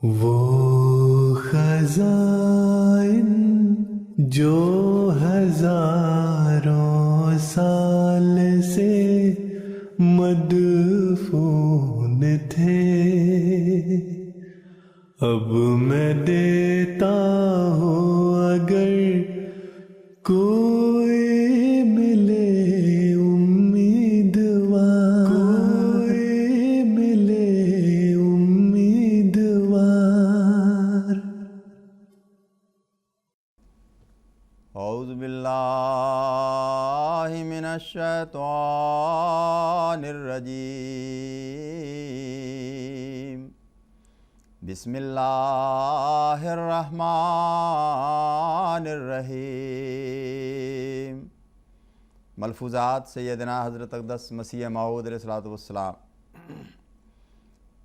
وہ خزائن جو ہزاروں سال سے مدفون تھے، اب میں دیتا ہوں اگر کوئی ملے امیدوار، کوئی ملے امیدوار۔ اعوذ باللہ من الشیطان الرجیم، بسم اللہ الرحمن الرحیم۔ ملفوظات سیدنا حضرت اقدس مسیح موعود علیہ الصلوۃ والسلام۔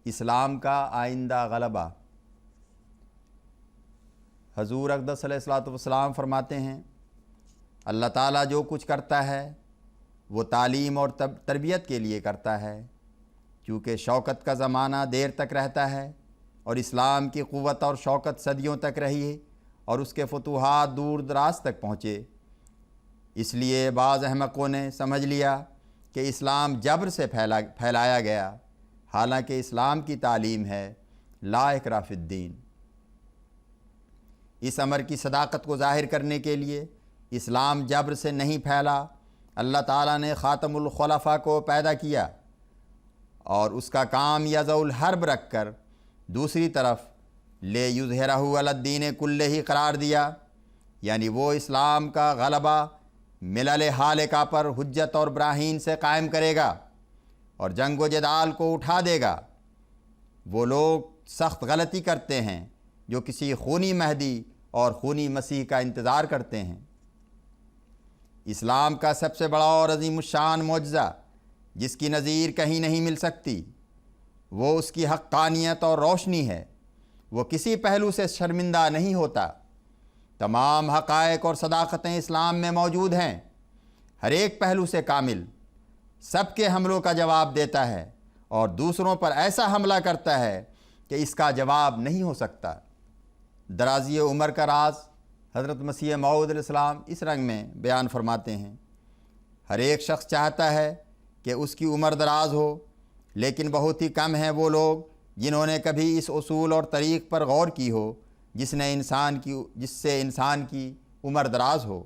اسلام کا آئندہ غلبہ۔ حضور اقدس علیہ الصلوۃ والسلام فرماتے ہیں، اللہ تعالیٰ جو کچھ کرتا ہے وہ تعلیم اور تربیت کے لیے کرتا ہے، کیونکہ شوکت کا زمانہ دیر تک رہتا ہے اور اسلام کی قوت اور شوکت صدیوں تک رہی اور اس کے فتوحات دور دراز تک پہنچے۔ اس لیے بعض احمقوں نے سمجھ لیا کہ اسلام جبر سے پھیلایا گیا، حالانکہ اسلام کی تعلیم ہے لا اکراہ فی الدین۔ اس امر کی صداقت کو ظاہر کرنے کے لیے اسلام جبر سے نہیں پھیلا۔ اللہ تعالیٰ نے خاتم الخلفاء کو پیدا کیا اور اس کا کام یضع الحرب رکھ کر دوسری طرف لے یظہرہ علی الدین کلہ قرار دیا، یعنی وہ اسلام کا غلبہ ملل ہالکہ پر حجت اور براہین سے قائم کرے گا اور جنگ و جدال کو اٹھا دے گا۔ وہ لوگ سخت غلطی کرتے ہیں جو کسی خونی مہدی اور خونی مسیح کا انتظار کرتے ہیں۔ اسلام کا سب سے بڑا اور عظیم الشان معجزہ جس کی نظیر کہیں نہیں مل سکتی، وہ اس کی حقانیت اور روشنی ہے۔ وہ کسی پہلو سے شرمندہ نہیں ہوتا۔ تمام حقائق اور صداقتیں اسلام میں موجود ہیں۔ ہر ایک پہلو سے کامل، سب کے حملوں کا جواب دیتا ہے اور دوسروں پر ایسا حملہ کرتا ہے کہ اس کا جواب نہیں ہو سکتا۔ درازی عمر کا راز حضرت مسیح موعود علیہ السلام اس رنگ میں بیان فرماتے ہیں، ہر ایک شخص چاہتا ہے کہ اس کی عمر دراز ہو، لیکن بہت ہی کم ہیں وہ لوگ جنہوں نے کبھی اس اصول اور طریق پر غور کی ہو جس سے انسان کی عمر دراز ہو۔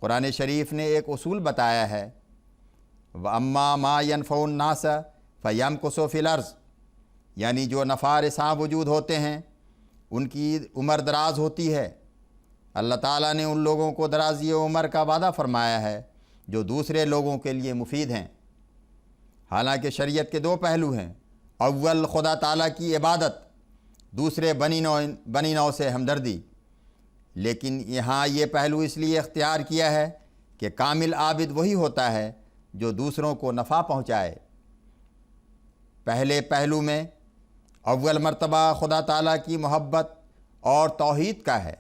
قرآن شریف نے ایک اصول بتایا ہے، وَأَمَّا مَا يَنْفَعُ النَّاسَ فَيَمْكُثُ فِي الْأَرْضِ، یعنی جو نفع رساں وجود ہوتے ہیں ان کی عمر دراز ہوتی ہے۔ اللہ تعالیٰ نے ان لوگوں کو درازی عمر کا وعدہ فرمایا ہے جو دوسرے لوگوں کے لیے مفید ہیں۔ حالانکہ شریعت کے دو پہلو ہیں، اول خدا تعالیٰ کی عبادت، دوسرے بنی نوع سے ہمدردی، لیکن یہاں یہ پہلو اس لیے اختیار کیا ہے کہ کامل عابد وہی ہوتا ہے جو دوسروں کو نفع پہنچائے۔ پہلے پہلو میں اول مرتبہ خدا تعالیٰ کی محبت اور توحید کا ہے۔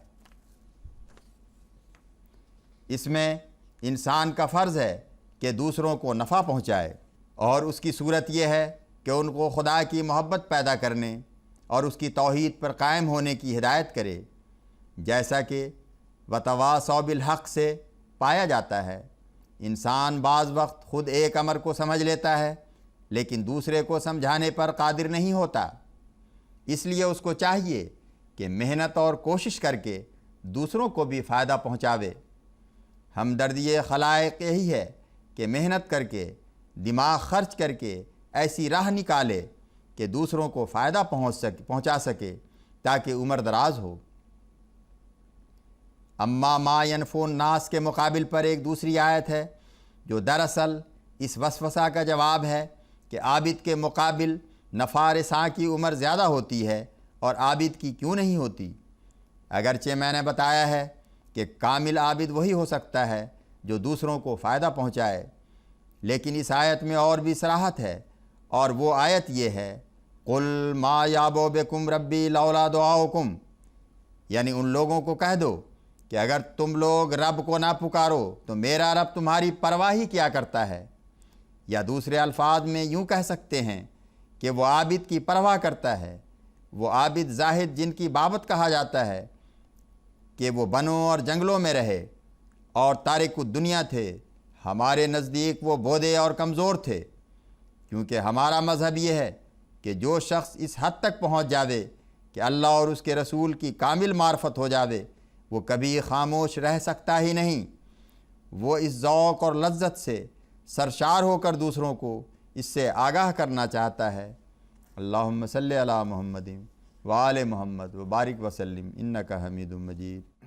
اس میں انسان کا فرض ہے کہ دوسروں کو نفع پہنچائے، اور اس کی صورت یہ ہے کہ ان کو خدا کی محبت پیدا کرنے اور اس کی توحید پر قائم ہونے کی ہدایت کرے، جیسا کہ وتواصوا بالحق سے پایا جاتا ہے۔ انسان بعض وقت خود ایک امر کو سمجھ لیتا ہے لیکن دوسرے کو سمجھانے پر قادر نہیں ہوتا، اس لیے اس کو چاہیے کہ محنت اور کوشش کر کے دوسروں کو بھی فائدہ پہنچاوے۔ ہمدردی خلائق یہی ہے کہ محنت کر کے، دماغ خرچ کر کے ایسی راہ نکالے کہ دوسروں کو فائدہ پہنچا سکے تاکہ عمر دراز ہو۔ اما ما ينفع الناس کے مقابل پر ایک دوسری آیت ہے جو دراصل اس وسوسہ کا جواب ہے کہ عابد کے مقابل نفع رساں کی عمر زیادہ ہوتی ہے اور عابد کی کیوں نہیں ہوتی۔ اگرچہ میں نے بتایا ہے کہ کامل عابد وہی ہو سکتا ہے جو دوسروں کو فائدہ پہنچائے، لیکن اس آیت میں اور بھی صراحت ہے، اور وہ آیت یہ ہے، قُلْ مَا يَعْبَؤْ بِكُمْ رَبِّي لَوْلَا دُعَاؤُكُمْ، یعنی ان لوگوں کو کہہ دو کہ اگر تم لوگ رب کو نہ پکارو تو میرا رب تمہاری پرواہی کیا کرتا ہے۔ یا دوسرے الفاظ میں یوں کہہ سکتے ہیں کہ وہ عابد کی پرواہ کرتا ہے، وہ عابد زاہد جن کی بابت کہا جاتا ہے کہ وہ بنوں اور جنگلوں میں رہے اور تارک الدنیا تھے، ہمارے نزدیک وہ بودے اور کمزور تھے، کیونکہ ہمارا مذہب یہ ہے کہ جو شخص اس حد تک پہنچ جاوے کہ اللہ اور اس کے رسول کی کامل معرفت ہو جاوے، وہ کبھی خاموش رہ سکتا ہی نہیں۔ وہ اس ذوق اور لذت سے سرشار ہو کر دوسروں کو اس سے آگاہ کرنا چاہتا ہے۔ اللہم صلی علی محمد وآل محمد وبارک وسلم انک حمید مجید۔